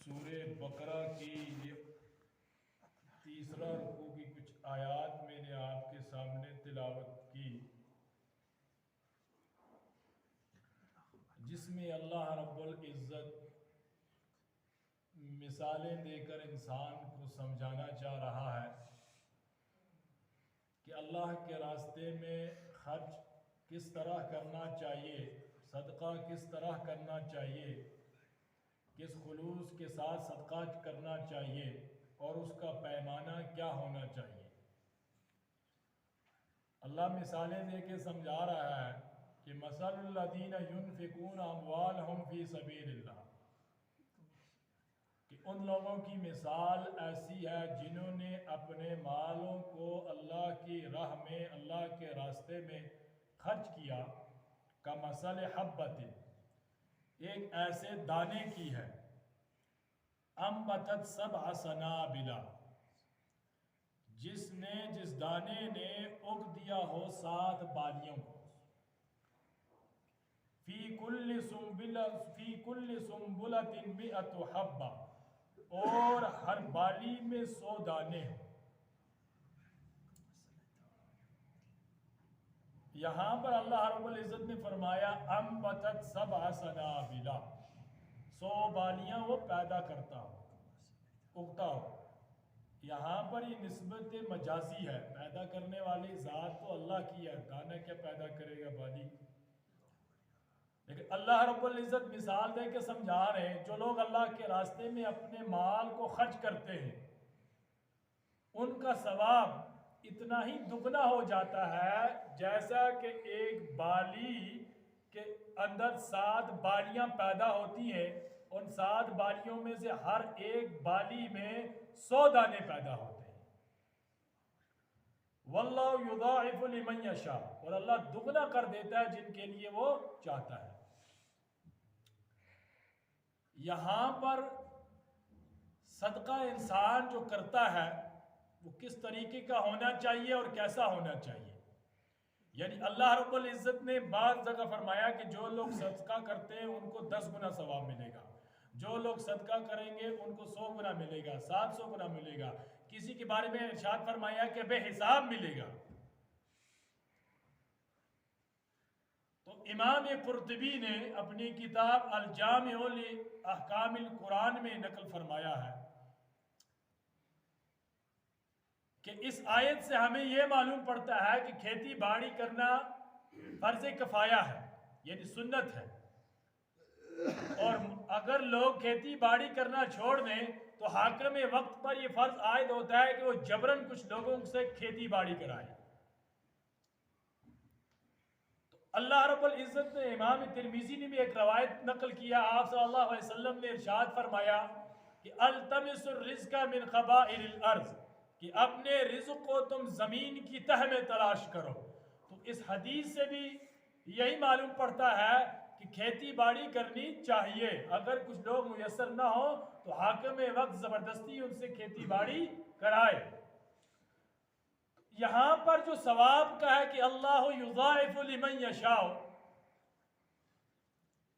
سورہ بقرہ کی یہ تیسرا رکوع کی کچھ آیات میں نے آپ کے سامنے تلاوت کی، جس میں اللہ رب العزت مثالیں دے کر انسان کو سمجھانا چاہ رہا ہے کہ اللہ کے راستے میں خرچ کس طرح کرنا چاہیے، صدقہ کس طرح کرنا چاہیے، کس خلوص کے ساتھ صدقہ کرنا چاہیے اور اس کا پیمانہ کیا ہونا چاہیے۔ اللہ مثالیں دے کے سمجھا رہا ہے کہ مثل الذین ينفقون اموالهم فی سبیل اللہ، کہ ان لوگوں کی مثال ایسی ہے جنہوں نے اپنے مالوں کو اللہ کی راہ میں، اللہ کے راستے میں خرچ کیا، کمثل حبۃ، ایک ایسے دانے کی ہے، انبتت سبع سنابل، جس دانے نے اگ دیا ہو 7 بالیوں کو، فی کل سنبلۃ 100 حبہ، اور ہر بالی میں 100 دانے ہوں۔ یہاں پر اللہ رب العزت نے فرمایا انبتت سبع سنابل، 100 بالیاں وہ پیدا کرتا ہو، اگتا ہو۔ یہاں پر یہ نسبت مجازی ہے، پیدا کرنے والی ذات تو اللہ کی ہے، دانا کیا پیدا کرے گا بالی۔ لیکن اللہ رب العزت مثال دے کے سمجھا رہے ہیں جو لوگ اللہ کے راستے میں اپنے مال کو خرچ کرتے ہیں، ان کا ثواب اتنا ہی دگنا ہو جاتا ہے جیسا کہ ایک بالی کے اندر 7 بالیاں پیدا ہوتی ہیں، ان 7 بالیوں میں سے ہر ایک بالی میں 100 دانے پیدا ہوتے ہیں۔ واللہ یضاعف لمن یشاء، اور اللہ دگنا کر دیتا ہے جن کے لیے وہ چاہتا ہے۔ یہاں پر صدقہ انسان جو کرتا ہے وہ کس طریقے کا ہونا چاہیے اور کیسا ہونا چاہیے، یعنی اللہ رب العزت نے بعض جگہ فرمایا کہ جو لوگ صدقہ کرتے ہیں ان کو 10 گنا ثواب ملے گا، جو لوگ صدقہ کریں گے ان کو 100 گنا ملے گا، 700 گنا ملے گا، کسی کے بارے میں ارشاد فرمایا کہ بے حساب ملے گا۔ تو امام قرطبی نے اپنی کتاب الجامع لاحکام القرآن میں نقل فرمایا ہے کہ اس آیت سے ہمیں یہ معلوم پڑتا ہے کہ کھیتی باڑی کرنا فرض کفایہ ہے، یعنی سنت ہے، اور اگر لوگ کھیتی باڑی کرنا چھوڑ دیں تو حاکم وقت پر یہ فرض عائد ہوتا ہے کہ وہ جبراً کچھ لوگوں سے کھیتی باڑی کرائے۔ تو اللہ رب العزت نے، امام ترمذی نے بھی ایک روایت نقل کیا، آپ صلی اللہ علیہ وسلم نے ارشاد فرمایا کہ التمس الرزق من خبائل الارض، کہ اپنے رزق کو تم زمین کی تہ میں تلاش کرو۔ تو اس حدیث سے بھی یہی معلوم پڑتا ہے کہ کھیتی باڑی کرنی چاہیے، اگر کچھ لوگ میسر نہ ہو تو حاکم وقت زبردستی ان سے کھیتی باڑی کرائے۔ یہاں پر جو ثواب کا ہے کہ اللہ یضاعف لمن یشاء،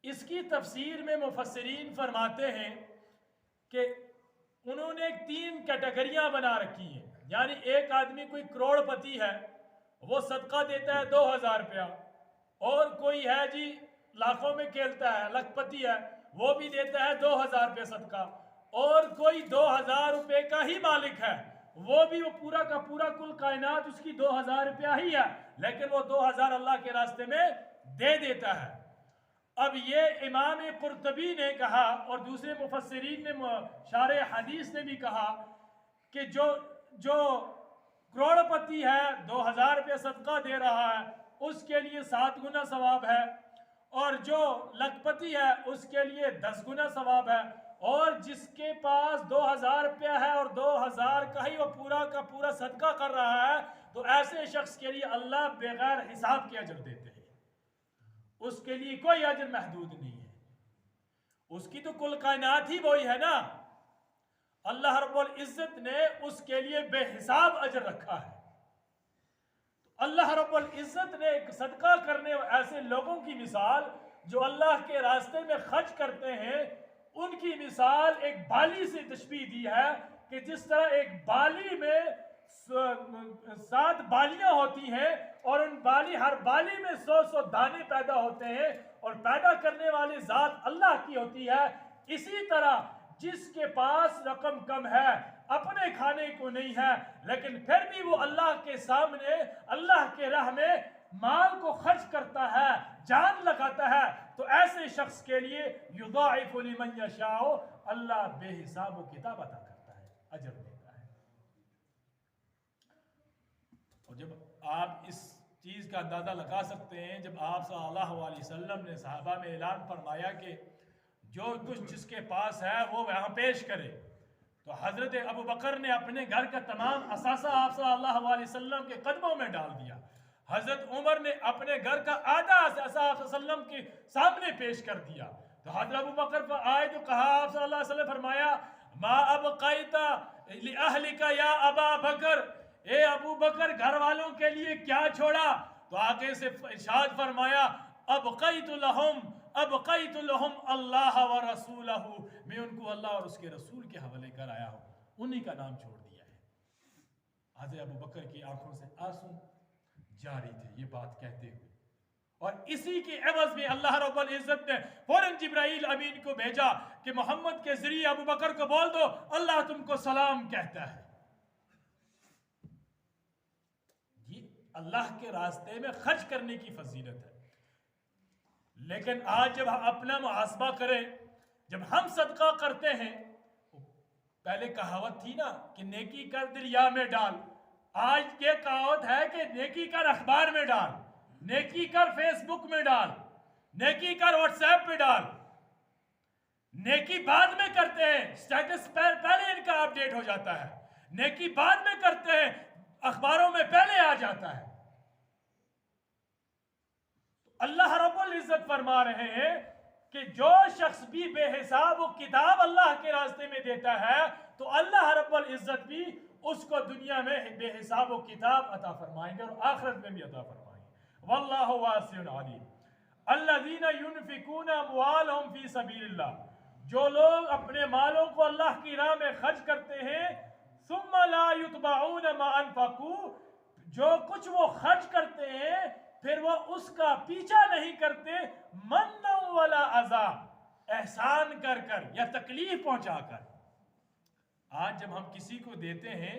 اس کی تفسیر میں مفسرین فرماتے ہیں کہ انہوں نے 3 کیٹیگریاں بنا رکھی ہیں، یعنی ایک آدمی کوئی کروڑ پتی ہے، وہ صدقہ دیتا ہے 2000 روپیہ، اور کوئی ہے جی لاکھوں میں کھیلتا ہے، لکھ پتی ہے، وہ بھی دیتا ہے 2000 روپے صدقہ، اور کوئی 2000 روپے کا ہی مالک ہے، وہ بھی وہ پورا کا پورا کل کائنات اس کی 2000 روپیہ ہی ہے، لیکن وہ 2000 اللہ کے راستے میں دے دیتا ہے۔ اب یہ امام قرطبی نے کہا اور دوسرے مفسرین نے، شارح حدیث نے بھی کہا کہ جو کروڑ پتی ہے 2000 روپے صدقہ دے رہا ہے اس کے لیے 7 گنا ثواب ہے، اور جو لکھ پتی ہے اس کے لیے 10 گنا ثواب ہے، اور جس کے پاس 2000 روپیہ ہے اور 2000 کا ہی وہ پورا کا پورا صدقہ کر رہا ہے، تو ایسے شخص کے لیے اللہ بغیر حساب کے اجر دیتے ہیں، اس کے لیے کوئی اجر محدود نہیں ہے، اس کی تو کل کائنات ہی وہی ہے نا، اللہ رب العزت نے اس کے لیے بے حساب اجر رکھا ہے۔ تو اللہ رب العزت نے ایک صدقہ کرنے ایسے لوگوں کی مثال جو اللہ کے راستے میں خرچ کرتے ہیں، ان کی مثال ایک بالی سے تشبیہ دی ہے کہ جس طرح ایک بالی میں 7 بالیاں ہوتی ہیں اور ان ہر بالی میں 100 دانے پیدا ہوتے ہیں اور پیدا کرنے والی ذات اللہ کی ہوتی ہے، اسی طرح جس کے پاس رقم کم ہے، اپنے کھانے کو نہیں ہے، لیکن پھر بھی وہ اللہ کے سامنے اللہ کے راہ میں مال کو خرچ کرتا ہے، جان لگاتا ہے، تو ایسے شخص کے لیے یضاعف لمن یشاء، اللہ بے حساب و کتاب عطا کرتا ہے، اجر دیتا ہے۔ اور جب آپ اس چیز کا اندازہ لگا سکتے ہیں، جب آپ صلی اللہ علیہ وسلم نے صحابہ میں اعلان فرمایا کہ جو کچھ جس کے پاس ہے وہ یہاں پیش کرے، تو حضرت ابو بکر نے اپنے گھر کا تمام اثاثہ آپ صلی اللہ علیہ وسلم کے قدموں میں ڈال دیا، حضرت عمر نے اپنے گھر کا آدھا اثاثہ آپ صلی اللہ علیہ وسلم کے سامنے پیش کر دیا، تو حضرت ابو بکر پر آئے تو کہا، آپ صلی اللہ علیہ وسلم فرمایا، ما ابقیت لأہلک یا ابا بکر، اے ابو بکر گھر والوں کے لیے کیا چھوڑا؟ تو آگے سے ارشاد فرمایا، ابقیت لہم اللہ و رسولہ، میں ان کو اللہ اور اس کے رسول کے حوالے کر آیا ہوں، انہی کا نام چھوڑ دیا ہے۔ حضرت ابو بکر کی آنکھوں سے آنسو جاری تھے یہ بات کہتے ہوئے، اور اسی کے عوض میں اللہ رب العزت نے فوراً جبرائیل امین کو بھیجا کہ محمد کے ذریعے ابو بکر کو بول دو اللہ تم کو سلام کہتا ہے۔ یہ اللہ کے راستے میں خرچ کرنے کی فضیلت ہے۔ لیکن آج جب ہم اپنا محاسبہ کریں، جب ہم صدقہ کرتے ہیں، پہلے کہاوت تھی نا کہ نیکی کر دریا میں ڈال، آج یہ کہاوت ہے کہ نیکی کر اخبار میں ڈال، نیکی کر فیس بک میں ڈال، نیکی کر واٹس ایپ پہ ڈال۔ نیکی بعد میں کرتے ہیں، سٹیٹس پہلے ان کا اپڈیٹ ہو جاتا ہے، نیکی بعد میں کرتے ہیں، اخباروں میں پہلے آ جاتا ہے۔ اللہ رب العزت فرما رہے ہیں کہ جو شخص بھی بے حساب و کتاب اللہ کے راستے میں دیتا ہے تو اللہ رب العزت بھی اس کو دنیا میں بے حساب و کتاب عطا فرمائیں گے اور آخرت میں بھی عطا فرمائیں گے۔ واللہ واسع علیم۔ الذین ينفقون اموالهم فی سبیل اللہ، جو لوگ اپنے مالوں کو اللہ کی راہ میں خرچ کرتے ہیں، ثم لا يتبعون ما انفقوا، جو کچھ وہ خرچ کرتے ہیں پھر وہ اس کا پیچھا نہیں کرتے، من ولا اذا، احسان کر کر یا تکلیف پہنچا کر۔ آج جب ہم کسی کو دیتے ہیں،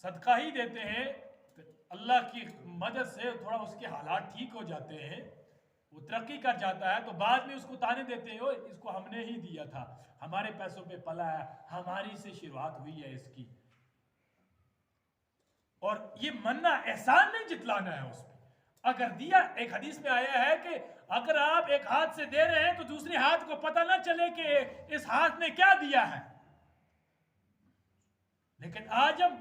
صدقہ ہی دیتے ہیں، تو اللہ کی مدد سے تھوڑا اس کے حالات ٹھیک ہو جاتے ہیں، وہ ترقی کر جاتا ہے، تو بعد میں اس کو تانے دیتے ہیں، اس کو ہم نے ہی دیا تھا، ہمارے پیسوں پہ پلا ہے، ہماری سے شروعات ہوئی ہے اس کی۔ اور یہ مننا احسان نہیں جتلانا ہے اس پہ، اگر دیا، ایک حدیث میں آیا ہے کہ اگر آپ ایک ہاتھ سے دے رہے ہیں تو دوسرے ہاتھ کو پتہ نہ چلے کہ اس ہاتھ نے کیا دیا ہے۔ لیکن آج ہم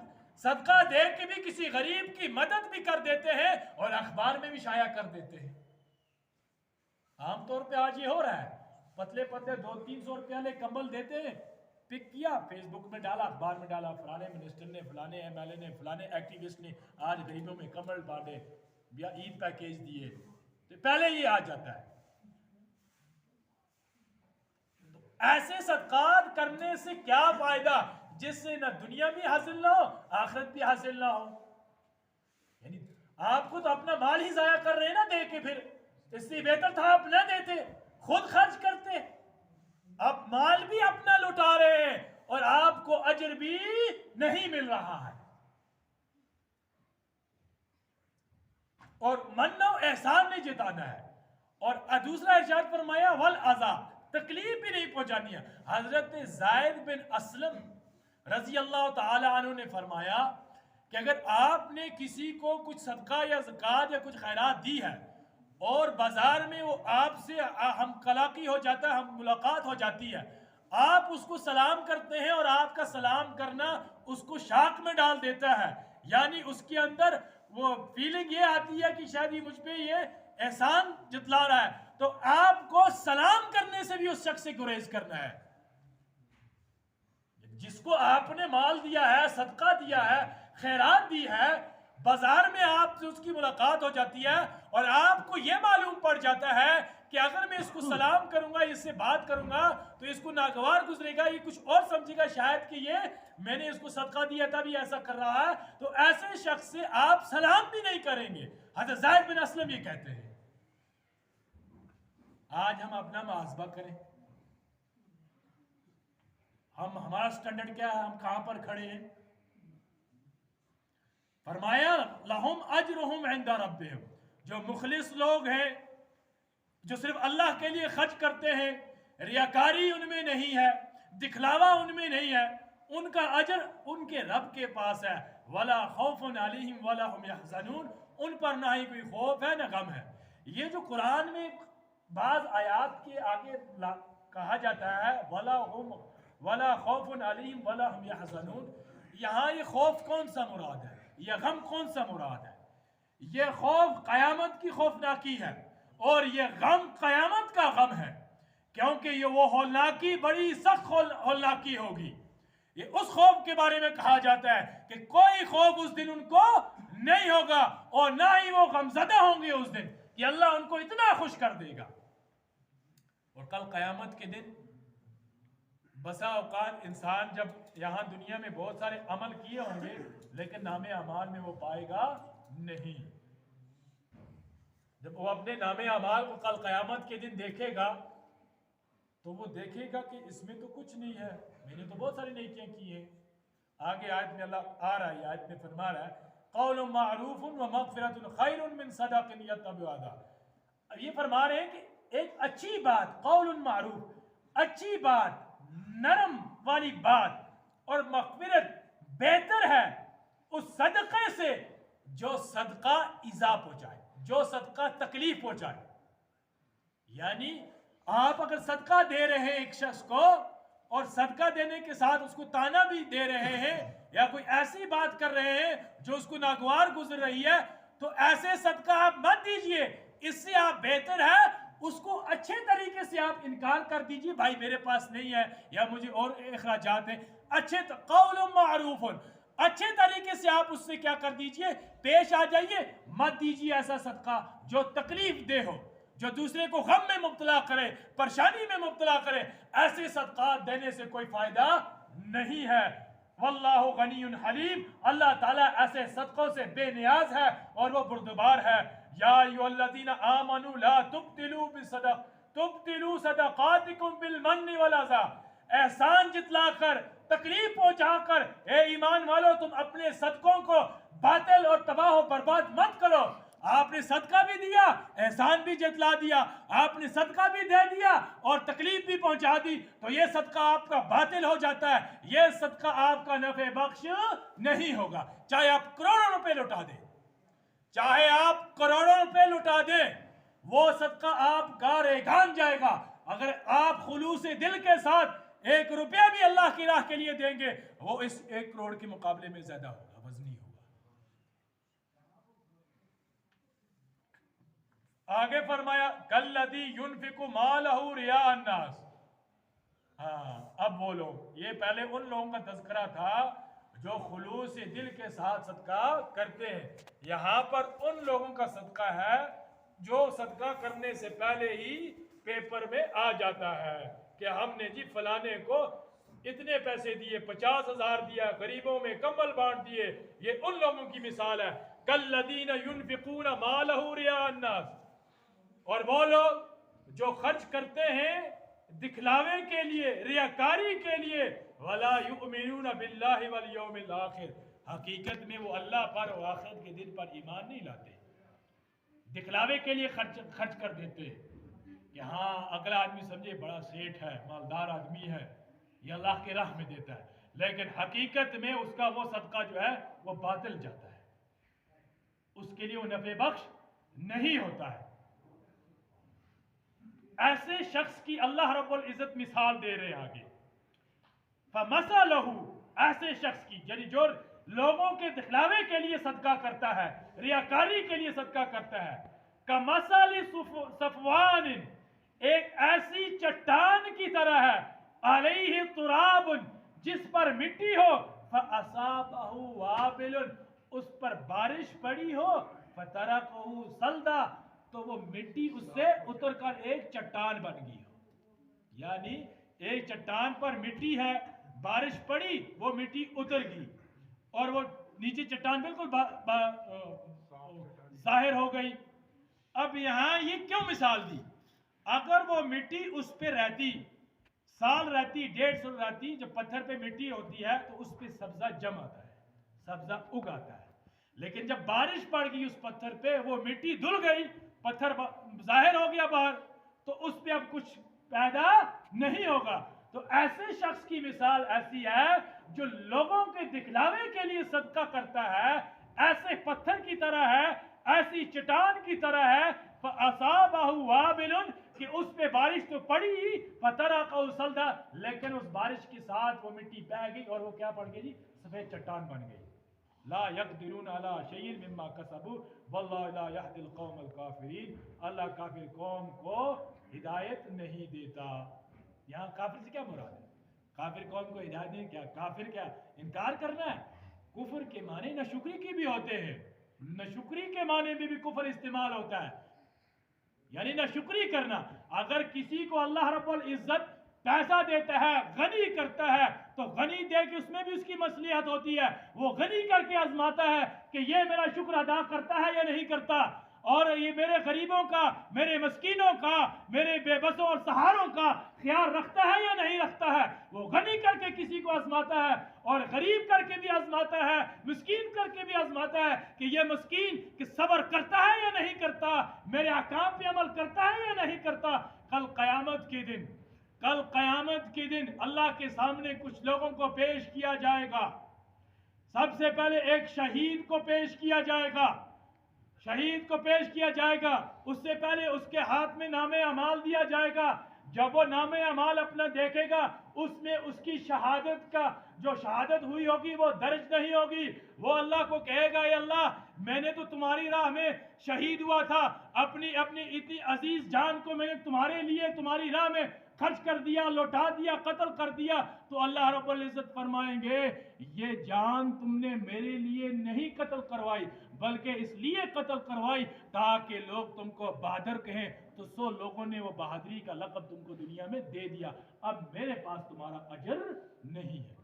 صدقہ دے کے بھی کسی غریب کی مدد بھی کر دیتے ہیں اور اخبار میں بھی شائع کر دیتے ہیں۔ عام طور پہ آج یہ ہو رہا ہے، پتلے پتلے 200-300 روپے والے کمبل دیتے ہیں، پک کیا، فیس بک میں ڈالا، اخبار میں ڈالا، فلانے منسٹر نے، فلانے ایم ایل اے نے، فلانے ایکٹیوسٹ نے آج غریبوں میں کمبل بانٹے یا عید پیکیج دیے، تو پہلے یہ آ جاتا ہے۔ تو ایسے صدقات کرنے سے کیا فائدہ جس سے نہ دنیا بھی حاصل نہ ہو، آخرت بھی حاصل نہ ہو؟ یعنی آپ خود اپنا مال ہی ضائع کر رہے ہیں نا دے کے، پھر اس سے بہتر تھا آپ نہ دیتے، خود خرچ کرتے۔ آپ مال بھی اپنا لٹا رہے ہیں اور آپ کو اجر بھی نہیں مل رہا ہے۔ اور من و احسان نہیں جتانا ہے۔ اور دوسرا ارشاد فرمایا والعذا، تکلیف بھی نہیں پہنچانی ہے۔ حضرت زید بن اسلم رضی اللہ تعالی عنہ نے فرمایا کہ اگر آپ نے کسی کو کچھ صدقہ یا زکوٰۃ یا کچھ خیرات دی ہے اور بازار میں وہ آپ سے ہم کلاقی ہو جاتا ہے، ہم ملاقات ہو جاتی ہے، آپ اس کو سلام کرتے ہیں اور آپ کا سلام کرنا اس کو شاک میں ڈال دیتا ہے، یعنی اس کے اندر وہ فیلنگ یہ آتی ہے کہ شاید یہ مجھ پہ یہ احسان جتلا رہا ہے، تو آپ کو سلام کرنے سے بھی اس شخص سے گریز کرنا ہے۔ جس کو آپ نے مال دیا ہے، صدقہ دیا ہے، خیرات دی ہے، بازار میں آپ سے اس کی ملاقات ہو جاتی ہے اور آپ کو یہ معلوم پڑ جاتا ہے کہ اگر میں اس کو سلام کروں گا، اس سے بات کروں گا تو اس کو ناگوار گزرے گا، یہ کچھ اور سمجھے گا شاید کہ یہ میں نے اس کو صدقہ دیا تھا بھی ایسا کر رہا ہے، تو ایسے شخص سے آپ سلام بھی نہیں کریں گے۔ حضرت زید بن اسلم یہ کہتے ہیں۔ آج ہم اپنا محاسبہ کریں، ہمارا سٹینڈرڈ کیا ہے، ہم کہاں پر کھڑے ہیں؟ فرمایا لہم اجرہم عند ربہم، جو مخلص لوگ ہیں، جو صرف اللہ کے لیے خرچ کرتے ہیں، ریاکاری ان میں نہیں ہے، دکھلاوا ان میں نہیں ہے، ان کا اجر ان کے رب کے پاس ہے۔ ولا خوف علیہم ولا هم يحزنون، ان پر نہ ہی کوئی خوف ہے نہ غم ہے۔ یہ جو قرآن میں بعض آیات کے آگے کہا جاتا ہے ولا خوف علیہم ولا هم يحزنون، یہاں یہ خوف کون سا مراد ہے، یہ غم کون سا مراد ہے؟ یہ خوف قیامت کی خوفناکی ہے، اور یہ غم قیامت کا غم ہے، کیونکہ یہ وہ ہولناکی بڑی سخت ہولناکی ہوگی۔ یہ اس خوف کے بارے میں کہا جاتا ہے کہ کوئی خوف اس دن ان کو نہیں ہوگا، اور نہ ہی وہ غمزدہ ہوں گے اس دن کہ اللہ ان کو اتنا خوش کر دے گا۔ اور کل قیامت کے دن بسا اوقات انسان جب یہاں دنیا میں بہت سارے عمل کیے ہوں گے، لیکن نام اعمال میں وہ پائے گا نہیں۔ جب وہ اپنے نام اعمال کو کل قیامت کے دن دیکھے گا تو وہ دیکھے گا کہ اس میں تو کچھ نہیں ہے، میں نے تو بہت ساری نیکیاں کی ہیں۔ آگے آیت میں اللہ آ رہا ہے، آیت میں فرما رہا ہے قول معروف و مغفرت خیر من صدق یتبع اذى۔ اب یہ فرما رہے ہیں کہ ایک اچھی بات، قول معروف، اچھی بات، نرم والی بات، اور مغفرت بہتر ہے اس صدقے سے جو صدقہ ایذا پہنچائے، جو صدقہ تکلیف پہنچائے۔ یعنی آپ اگر صدقہ دے رہے ہیں ایک شخص کو، اور صدقہ دینے کے ساتھ اس کو تانا بھی دے رہے ہیں یا کوئی ایسی بات کر رہے ہیں جو اس کو ناگوار گزر رہی ہے، تو ایسے صدقہ آپ مت دیجئے، اس سے آپ بہتر ہے اس کو اچھے طریقے سے آپ انکار کر دیجئے، بھائی میرے پاس نہیں ہے یا مجھے اور اخراجات ہیں، قول معروف، اچھے طریقے سے آپ اس سے کیا کر دیجئے، پیش آ جائیے، مت دیجئے ایسا صدقہ جو تکلیف دہ ہو، جو دوسرے کو غم میں مبتلا کرے، پریشانی میں مبتلا کرے۔ ایسے صدقات دینے سے کوئی فائدہ نہیں ہے۔ واللہ غنی حلیم، اللہ تعالیٰ ایسے صدقوں سے بے نیاز ہے اور وہ بردبار ہے۔ یا ایھا الذین آمنوا لا تبطلوا صدقاتکم بالمن والاذی، احسان جتلا کر، تکلیف پہنچا کر، اے ایمان والو تم اپنے صدقوں کو باطل اور تباہ و برباد مت کرو۔ آپ نے صدقہ بھی دیا، احسان بھی جتلا دیا، آپ نے صدقہ بھی دے دیا اور تکلیف بھی پہنچا دی، تو یہ صدقہ آپ کا باطل ہو جاتا ہے، یہ صدقہ آپ کا نفع بخش نہیں ہوگا۔ چاہے آپ کروڑوں روپے لٹا دیں، چاہے آپ کروڑوں روپے لٹا دیں، وہ صدقہ آپ کا ریگان جائے گا۔ اگر آپ خلوص دل کے ساتھ 1 روپیہ بھی اللہ کی راہ کے لیے دیں گے، وہ اس 1 کروڑ کے مقابلے میں زیادہ ہوگا، وزنی ہوگا۔ آگے فرمایا کالذی ينفق مالہ رئاء الناس۔ اب وہ لوگ، یہ پہلے ان لوگوں کا تذکرہ تھا جو خلوص دل کے ساتھ صدقہ کرتے ہیں، یہاں پر ان لوگوں کا صدقہ ہے جو صدقہ کرنے سے پہلے ہی پیپر میں آ جاتا ہے کہ ہم نے جی فلانے کو اتنے پیسے دیے، 50,000 دیا، غریبوں میں کمبل بانٹ دیے، یہ ان لوگوں کی مثال ہے۔ کالذین ينفقون مالہ رئاء الناس، اور وہ لوگ جو خرچ کرتے ہیں دکھلاوے کے لیے، ریاکاری کے لیے، ولا یؤمنون باللہ والیوم الآخر، حقیقت میں وہ اللہ پر اور آخرت کے دن پر ایمان نہیں لاتے، دکھلاوے کے لیے خرچ کر دیتے کہ ہاں اگلا آدمی سمجھے بڑا سیٹھ ہے، مالدار آدمی ہے، یہ اللہ کے راہ میں دیتا ہے، لیکن حقیقت میں اس کا وہ صدقہ جو ہے وہ باطل جاتا ہے، اس کے لیے وہ نفع بخش نہیں ہوتا ہے۔ ایسے شخص کی اللہ رب العزت مثال دے رہے آگے، فَمَثَلُهُ، ایسے شخص کی، یعنی جو لوگوں کے دکھلاوے کے لیے صدقہ کرتا ہے، ریاکاری کے لیے صدقہ کرتا ہے، كَمَثَلِ صَفْوَانٍ، ایک ایسی چٹان کی طرح ہے، عَلَيْهِ تُرَابٌ، جس پر مٹی ہو، فَأَصَابَهُ وَابِلٌ، اس پر بارش پڑی ہو، فَتَرَكَهُ صَلْدًا، تو وہ مٹی اس سے اتر کر ایک چٹان بن گئی ہو، یعنی ایک چٹان پر مٹی ہے، بارش پڑی وہ مٹی اتر گئی اور وہ نیچے چٹان بالکل ظاہر ہو گئی۔ اب یہاں یہ کیوں مثال دی؟ اگر وہ مٹی اس پہ رہتی، سال رہتی، 1.5 سال رہتی، جب پتھر پہ مٹی ہوتی ہے تو اس پہ سبزہ جم آتا ہے، سبزہ اگ آتا ہے، لیکن جب بارش پڑ گئی اس پتھر پہ، وہ مٹی دھل گئی، پتھر ظاہر ہو گیا باہر، تو اس پہ اب کچھ پیدا نہیں ہوگا۔ تو ایسے شخص کی مثال ایسی ہے جو لوگوں کے دکھلاوے کے لیے صدقہ کرتا ہے، ایسے پتھر کی طرح ہے، ایسی چٹان کی طرح ہے، فَأَصَابَهُ وَابِلٌ کہ اس پہ بارش تو پڑی فَتَرَكَهُ صَلْدًا، لیکن اس بارش کے ساتھ وہ مٹی بہہ گئی اور وہ کیا بن گئی؟ سفید چٹان بن گئی۔ لا يقدرون على شيء مما كسبوا والله لا يهدي القوم الكافرين، اللہ کافر قوم کو ہدایت نہیں دیتا۔ یہاں کافر سے کیا مراد ہے؟ کافر قوم کو ہدایت نہیں، کیا کافر کیا انکار کرنا ہے؟ کفر کے معنی ناشکری کی بھی ہوتے ہیں، ناشکری کے معنی میں بھی کفر استعمال ہوتا ہے، یعنی ناشکری کرنا۔ اگر کسی کو اللہ رب العزت پیسہ دیتا ہے، غنی کرتا ہے، تو غنی دے کے اس میں بھی اس کی مصلحت ہوتی ہے، وہ غنی کر کے آزماتا ہے کہ یہ میرا شکر ادا کرتا ہے یا نہیں کرتا، اور یہ میرے غریبوں کا، میرے مسکینوں کا، میرے بے بسوں اور سہاروں کا خیال رکھتا ہے یا نہیں رکھتا ہے۔ وہ غنی کر کے کسی کو آزماتا ہے اور غریب کر کے بھی آزماتا ہے، مسکین کر کے بھی آزماتا ہے کہ یہ مسکین کہ صبر کرتا ہے یا نہیں کرتا، میرے احکام پہ عمل کرتا ہے یا نہیں کرتا۔ کل قیامت کے دن اللہ کے سامنے کچھ لوگوں کو پیش کیا جائے گا۔ سب سے پہلے ایک شہید کو پیش کیا جائے گا، شہید کو پیش کیا جائے گا، اس سے پہلے اس کے ہاتھ میں نام اعمال دیا جائے گا۔ جب وہ نام اعمال اپنا دیکھے گا، اس میں اس کی شہادت کا جو شہادت ہوئی ہوگی وہ درج نہیں ہوگی۔ وہ اللہ کو کہے گا، اے اللہ میں نے تو تمہاری راہ میں شہید ہوا تھا، اپنی اتنی عزیز جان کو میں نے تمہارے لیے تمہاری راہ میں خرچ کر دیا، لوٹا دیا، قتل کر دیا۔ تو اللہ رب العزت فرمائیں گے یہ جان تم نے میرے لیے نہیں قتل کروائی، بلکہ اس لیے قتل کروائی تاکہ لوگ تم کو بہادر کہیں، تو 100 لوگوں نے وہ بہادری کا لقب تم کو دنیا میں دے دیا، اب میرے پاس تمہارا اجر نہیں ہے۔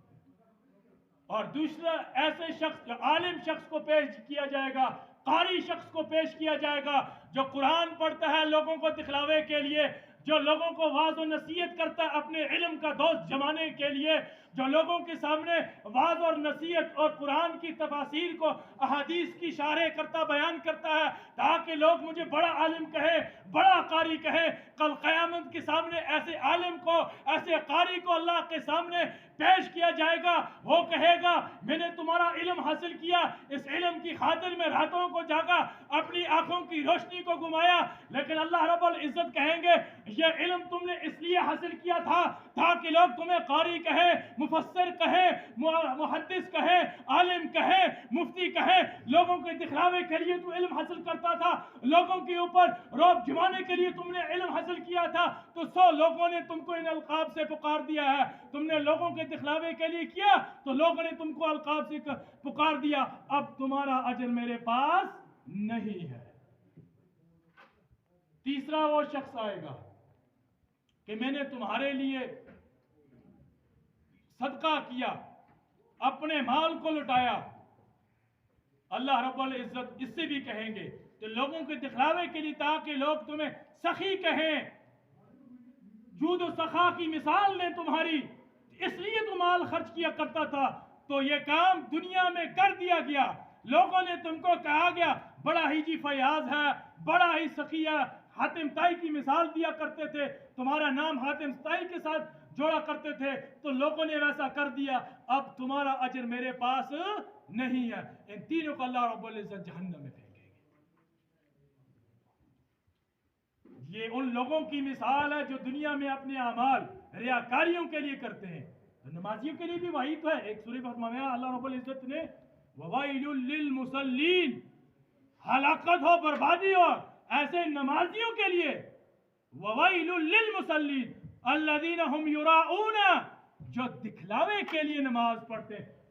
اور دوسرا ایسے شخص جو عالم شخص کو پیش کیا جائے گا، قاری شخص کو پیش کیا جائے گا، جو قرآن پڑھتا ہے لوگوں کو دکھلاوے کے لیے، جو لوگوں کو واعظ و نصیحت کرتا ہے اپنے علم کا دوست جمانے کے لیے، جو لوگوں کے سامنے واعظ اور نصیحت اور قرآن کی تفاسیر کو احادیث کی شارح کرتا، بیان کرتا ہے تاکہ لوگ مجھے بڑا عالم کہے، بڑا قاری کہے۔ کل قیامت کے سامنے ایسے عالم کو، ایسے قاری کو اللہ کے سامنے پیش کیا جائے گا، وہ کہے گا میں نے تمہارا علم حاصل کیا، اس علم کی خاطر میں راتوں کو جاگا، اپنی آنکھوں کی روشنی کو گمایا، لیکن اللہ رب العزت کہیں گے یہ علم تم نے اس لیے حاصل کیا تھا تاکہ لوگ تمہیں قاری کہے، مفسر کہے، محدث کہے، عالم کہے، مفتی کہے، لوگوں کے دکھلاوے کے لیے تو علم حاصل کرتا تھا، لوگوں کے اوپر رعب جمانے کے لیے تم نے علم حاصل کیا تھا، تو 100 لوگوں نے تم کو ان القاب سے پکار دیا ہے، تم نے لوگوں کے دکھلاوے کے لیے کیا تو لوگوں نے تم کو القاب سے پکار دیا، اب تمہارا اجر میرے پاس نہیں ہے۔ تیسرا وہ شخص آئے گا کہ میں نے تمہارے لیے صدقہ کیا، اپنے مال کو لٹایا، اللہ رب العزت اس سے بھی کہیں گے کہ لوگوں کے دکھلاوے کے لیے تاکہ لوگ تمہیں سخی کہیں، جود و سخا کی مثال لیں تمہاری، اس لیے تو مال خرچ کیا کرتا تھا، تو یہ کام دنیا میں کر دیا گیا، لوگوں نے تم کو کہا گیا بڑا ہی جی فیاض ہے، بڑا ہی سخی ہے، حاتم طائی کی مثال دیا کرتے تھے، تمہارا نام حاتم طائی کے ساتھ جوڑا کرتے تھے، تو لوگوں نے ویسا کر دیا، اب تمہارا اجر میرے پاس نہیں ہے۔ ان تینوں کو اللہ رب العزت جہنم میں پھینکے گے۔ یہ ان لوگوں کی مثال ہے جو دنیا میں اپنے اعمال ریاکاریوں کے لیے کرتے ہیں، تو نمازیوں کے لیے بھی وہی تو ہے، ایک سورہ فرمایا اللہ رب العزت نے وَوَيْلٌ لِّلْمُصَلِّينَ، ہلاکت ہو، بربادی ہو ایسے نمازیوں کے لیے، وَوَيْلٌ لِّلْمُصَلِّينَ الَّذِينَ هُمْ يُرَاءُونَ، جو دکھلاوے کے لیے نماز پڑھتے ہیں۔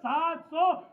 700